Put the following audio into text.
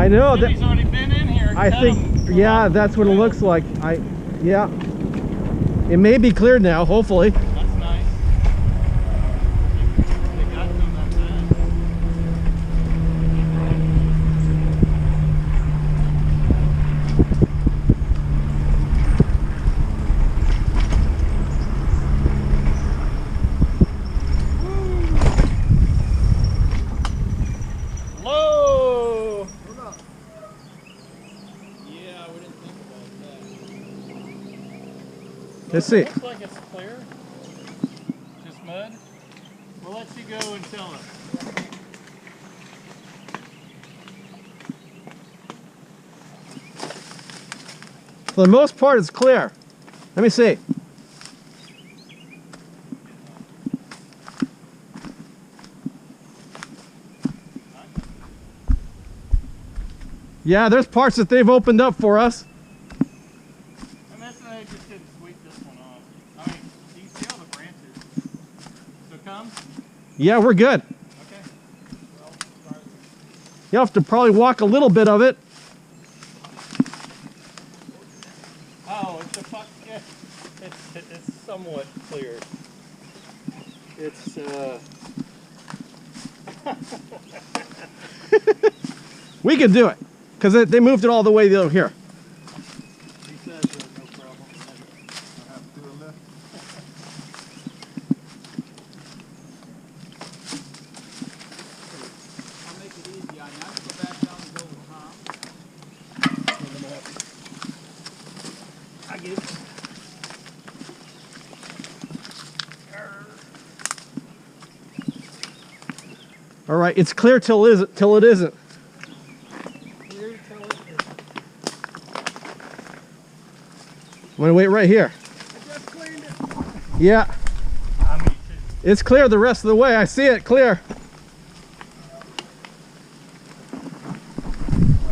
I know that. He's already been in here. I think, yeah, that's what it looks like. Yeah. It may be cleared now, hopefully. That's nice. They got them that bad. Low! Yeah, we didn't think about that. Let's see. Looks like it's clear. Just mud. We'll let you go and tell us. For the most part, it's clear. Let me see. Yeah, there's parts that they've opened up for us. I'm guessing they just didn't sweep this one off. I mean, do you see all the branches? So come? Yeah, we're good. Okay. Well, sorry. You'll have to probably walk a little bit of it. Oh, it's a fuck. Yeah. It's somewhat clear. It's We can do it, because they moved it all the way over here. He says no problem. I have to do a lift. I'll make it easy on you. I have to go back down and go with Tom. I get it. All right, it's clear till it isn't. Clear till it isn't. I'm gonna wait right here. I just cleaned it. Yeah, Me too. it's clear the rest of the way. I see it clear.